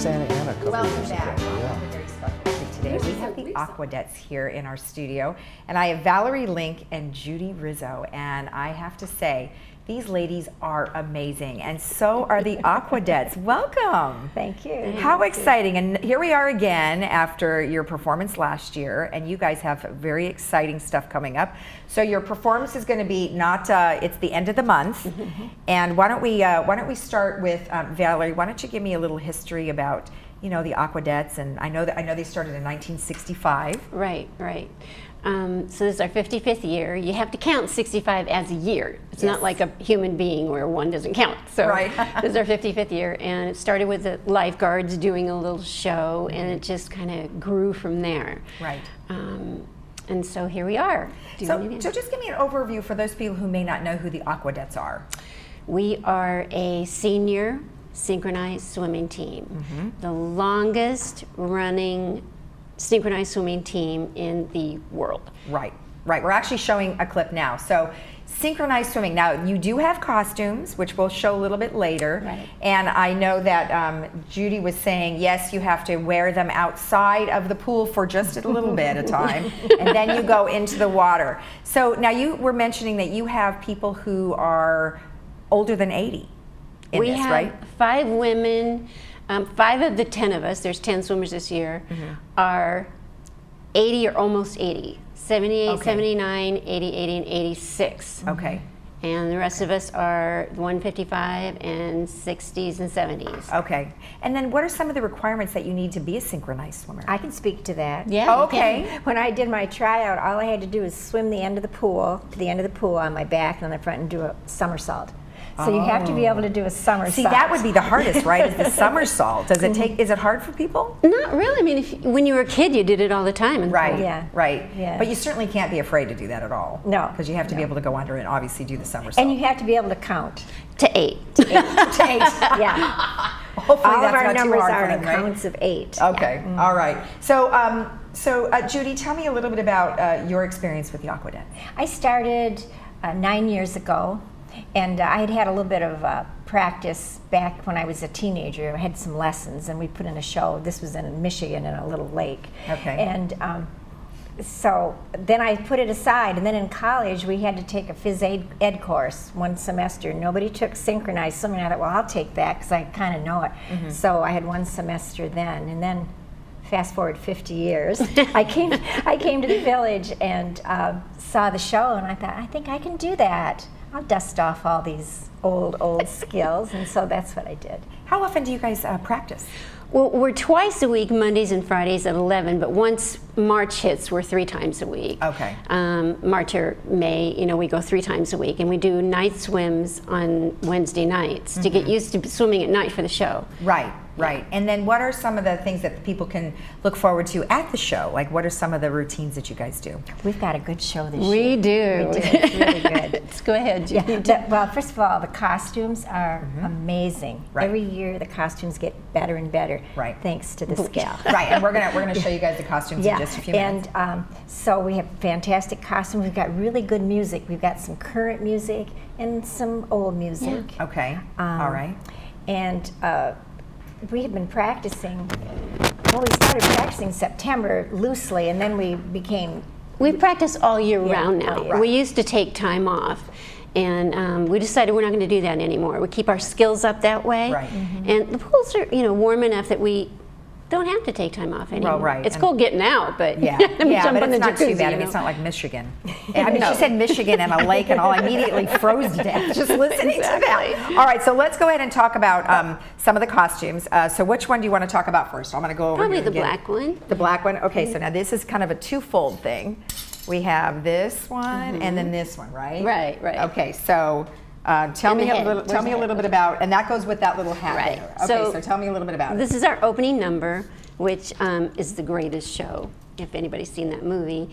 Santa Ana a couple Welcome years back. ago. Yeah. We're very special today. We have the Aquadettes here in our studio, and I have Valerie Link and Judy Rizzo, and I have to say, these ladies are amazing, and so are the Aquadettes. Welcome. Thank you. How exciting. And here we are again after your performance last year, and you guys have very exciting stuff coming up. So your performance is going to be it's the end of the month. And why don't we start with Valerie, why don't you give me a little history about, you know, the Aquadettes, and I know they started in 1965. Right. So this is our 55th year. You have to count 65 as a year. It's not like a human being where one doesn't count. So this is our 55th year, and it started with the lifeguards doing a little show, and it just kind of grew from there. Right. And so here we are. So just give me an overview for those people who may not know who the Aquadettes are. We are a senior synchronized swimming team, the longest running synchronized swimming team in the world. Right. We're actually showing a clip now. So synchronized swimming. Now you do have costumes, which we'll show a little bit later. Right. And I know that Judy was saying, yes, you have to wear them outside of the pool for just a little bit of time, and then you go into the water. So now you were mentioning that you have people who are older than 80 in We this, have right? 5 women. 5 of the 10 of us, there's 10 swimmers this year, are 80 or almost 80. 78, 79, 80, 80, and 86. Okay. And the rest of us are 155 and 60s and 70s. Okay. And then what are some of the requirements that you need to be a synchronized swimmer? I can speak to that. Yeah. Okay. When I did my tryout, all I had to do was swim the end of the pool to the end of the pool on my back and on the front and do a somersault. So you have to be able to do a somersault. See, that would be the hardest, right? Is the somersault. Does it take? Is it hard for people? Not really. I mean, when you were a kid, you did it all the time. Right. Yeah. Right. Yeah. But you certainly can't be afraid to do that at all. No. Because you have to be able to go under and obviously do the somersault. And you have to be able to count. To 8. to 8. Yeah. Hopefully All that's of our not too numbers hard are for in them, right? counts of 8. Okay. All right. So, Judy, tell me a little bit about your experience with the Aquadettes. I started 9 years ago, and I had had a little bit of practice back when I was a teenager. I had some lessons, and we put in a show. This was in Michigan in a little lake. Okay. And so then I put it aside, and then in college we had to take a phys ed course one semester. Nobody took synchronized swimming. I thought, well, I'll take that because I kind of know it. So I had one semester then, and then fast forward 50 years, I came to the village and saw the show, and I thought, I think I can do that. I'll dust off all these old skills, and so that's what I did. How often do you guys practice? Well, we're twice a week, Mondays and Fridays at 11, but once March hits, we're 3 times a week. Okay. March or May, we go 3 times a week, and we do night swims on Wednesday nights to get used to swimming at night for the show. Right. And then what are some of the things that people can look forward to at the show? Like, what are some of the routines that you guys do? We've got a good show this year. We do. It's really good. Let's go ahead, Judy. Well, first of all, the costumes are amazing. Right. Every year the costumes get better and better. Right. Thanks to this gal. Right, and we're gonna show you guys the costumes in just a few minutes. And so we have fantastic costumes. We've got really good music. We've got some current music and some old music. Okay. All right. And we have been practicing. Well, we started practicing September loosely, and then we became. We practice all year round now. all year. We used to take time off, and we decided we're not going to do that anymore. We keep our skills up that way. Right. And the pools are, warm enough that we don't have to take time off anymore. Well, right. It's cold getting out, but Yeah, jump but on it's the not too jacuzzi, bad. I mean, it's not like Michigan. I mean, she said Michigan and a lake and all. I immediately froze to death just listening to that. All right, so let's go ahead and talk about some of the costumes. So which one do you want to talk about first? I'm going to go over Probably here the again. black one. The black one. Okay, so now this is kind of a twofold thing. We have this one and then this one, right? Right. Okay, so tell me a little bit about, and that goes with that little hat Right. there. Okay, so tell me a little bit about it. This is our opening number, which is the greatest show, if anybody's seen that movie.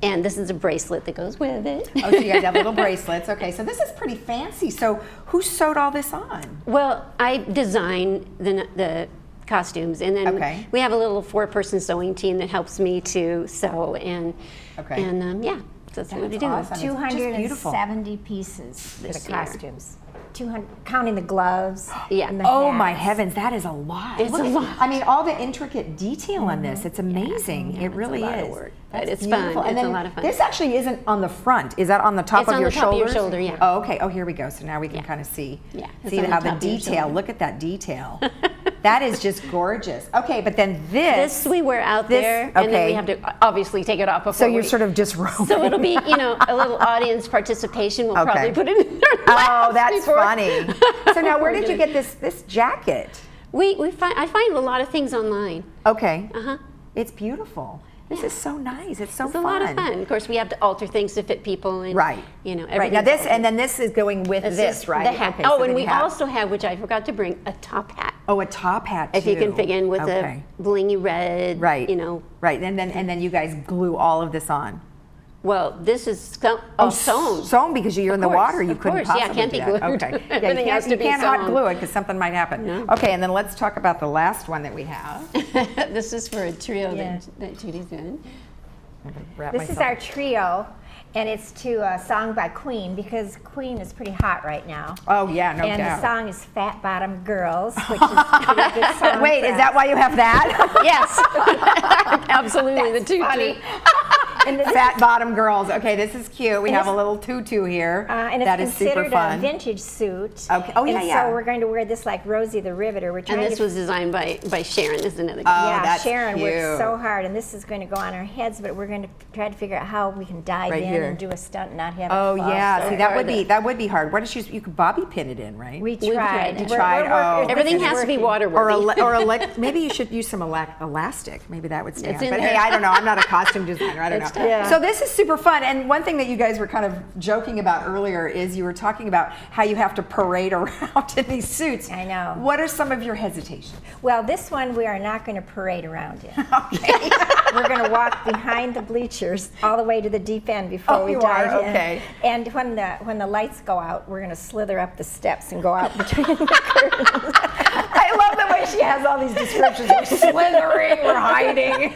And this is a bracelet that goes with it. Oh, so you guys have little bracelets. Okay, so this is pretty fancy. So who sewed all this on? Well, I designed the costumes, and then we have a little 4-person sewing team that helps me to sew, and yeah, so that's what we do. awesome. It's just beautiful. 270 pieces for the This year. costumes. 200, counting the gloves. Yeah. And the Oh my hats. heavens, that is a lot. It's a lot. I mean, all the intricate detail on this, it's amazing. It really it's a lot is. of work, That's but it's beautiful. fun. And It's then a lot of fun. This actually isn't on the front. Is that on the top It's of on your the top of your shoulders? shoulder, yeah. Oh, okay. Oh, here we go. So now we can Yeah. kind of see. Yeah, it's See on the how the top of your detail. shoulder. Look at that detail. That is just gorgeous. Okay, but then this. This we wear out this- there, and then okay. we have to obviously take it off before So you're we, sort of disrobing. So it'll be, a little audience participation. We'll Okay. probably put it in their Oh, laps that's before- funny. So now, where did you get this jacket? I find a lot of things online. Okay. Uh-huh. It's beautiful. This is so nice. It's so It's fun. a lot of fun. Of course, we have to alter things to fit people, and Right. Right. Now this, and then this is going with this, right? The hat. Okay, Oh, so and then we you have- also have, which I forgot to bring, a top hat. Oh, a top hat too. If you can fit in with Okay. a blingy red, Right. Right. And then you guys glue all of this on. Well, this is sewn. Sewn because you're in the course, water. You of couldn't course, yeah, possibly it can't do be that. glued. Okay. Yeah, Everything has to you be can't hot sewn. glue it because something might happen. No. Okay, and then let's talk about the last one that we have. This is for a trio Yeah. that Judy's doing. Wrap This is myself- our trio, and it's to a song by Queen, because Queen is pretty hot right now. Oh yeah, no And doubt. the song is Fat Bottom Girls, which is a pretty good song. Wait, for is that us. why you have that? Yes, absolutely. The tutu. funny. And this Fat bottom girls. Okay, this is cute. We And have a this- little tutu here. and it's that is super considered a fun. vintage suit. Okay. Oh, yeah, and yeah. So we're going to wear this like Rosie the Riveter. We're trying And this to was designed by Sharon. This is another Oh, guy. yeah, that's Sharon cute. worked so hard, and this is going to go on our heads, but we're going to try to figure out how we can dive Right in here. and do a stunt and not have Oh it fall. yeah, so see that far would be hard. What if you could bobby pin it in, right? We We've tried. tried. We're- Tried, we're working- oh. Everything this is has to be working. waterworthy. Maybe you should use some elastic. Maybe that would stand. It's in But there. hey, I don't know. I'm not a costume designer. I don't It's know. tough. Yeah. So this is super fun. And one thing that you guys were kind of joking about earlier is you were talking about how you have to parade around in these suits. I know. What are some of your hesitations? Well, this one we are not going to parade around in. Okay. We're going to walk behind the bleachers all the way to the deep end before Oh, we you dive are? in. Okay. And when the lights go out, we're going to slither up the steps and go out between the curtains. I love the way she has all these descriptions. We're slithering, we're hiding,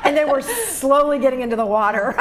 and then we're slowly getting into the water.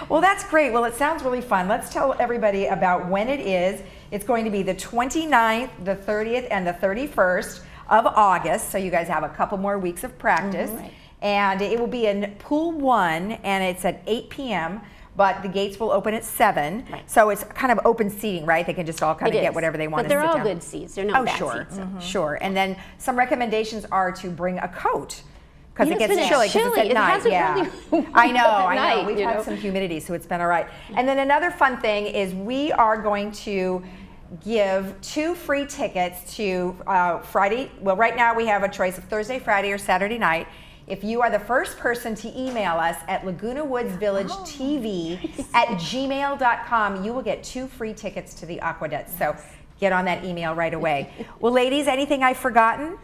Well, that's great. Well, it sounds really fun. Let's tell everybody about when it is. It's going to be the 29th, the 30th, and the 31st of August. So you guys have a couple more weeks of practice. Right. And it will be in Pool 1, and it's at 8 p.m., but the gates will open at 7. Right. So it's kind of open seating, right? They can just all kind It of get is. whatever they want But and they're sit all down. good seats. They're not Oh, bad sure, seats. sure. And then some recommendations are to bring a coat because Yeah, it it's gets been chilly because it's chilly. at It night. hasn't Yeah, really I know, at I know. night, We've you had know. some humidity, so it's been all right. And then another fun thing is we are going to give 2 free tickets to Friday. Well, right now we have a choice of Thursday, Friday, or Saturday night. If you are the first person to email us at Laguna Woods Village TV at gmail.com, you will get 2 free tickets to the Aquadettes. So get on that email right away. Well, ladies, anything I've forgotten?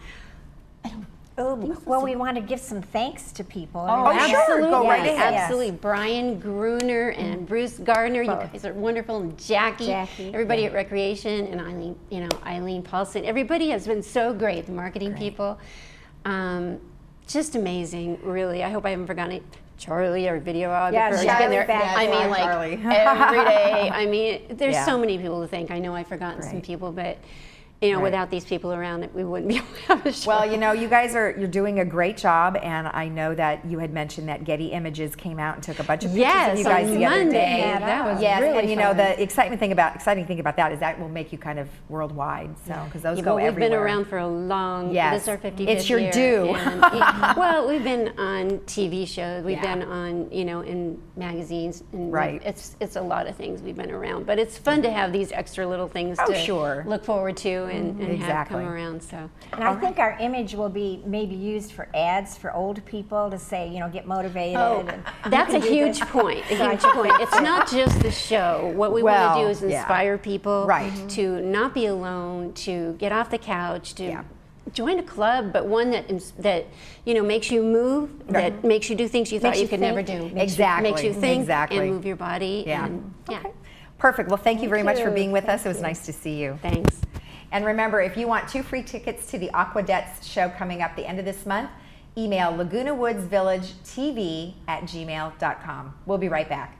Oh, well, we want to give some thanks to people. Oh, sure. Absolutely, Go right ahead. absolutely. Brian Gruner and Bruce Gardner, you guys are wonderful, and Jackie, everybody at Recreation, and Eileen Paulson. Everybody has been so great. The marketing people, just amazing, really. I hope I haven't forgotten it. Charlie, our videographer, Yeah, he's Charlie been there. back I mean, there. like Charlie. every day. I mean, there's Yeah. so many people to thank. I know I've forgotten some Right. people, but Right. without these people around, we wouldn't be able to have a show. Well, you guys you're doing a great job, and I know that you had mentioned that Getty Images came out and took a bunch of pictures yes, of you guys on the other Monday. day. That was Yes, really and fun. the exciting thing about that is that will make you kind of worldwide. So because those Yeah, go but we've everywhere. been around for a long. Yes. This is our 55th It's your year, due. and, well, we've been on TV shows. We've Yeah. been on, in magazines. And Right. It's a lot of things we've been around, but it's fun to have these extra little things Oh, to sure. look forward to and have Exactly. come around. So And I think our image will be maybe used for ads for old people to say, get motivated. Oh, and that's a you can do huge this. point. A So I huge think point. It's not just the show. What we want Well, to do is yeah. inspire people Right. to not be alone, to get off the couch, to Yeah. join a club, but one that makes you move, that makes you do things you thought Makes you you could never think. do. Exactly. Makes you think Exactly. and move your body. Yeah. And, yeah. Okay. Perfect. Well, thank you very much for you. being with us. Thank It was you. nice to see you. Thanks. And remember, if you want 2 free tickets to the Aquadettes show coming up the end of this month, email Laguna Woods Village TV at gmail.com. We'll be right back.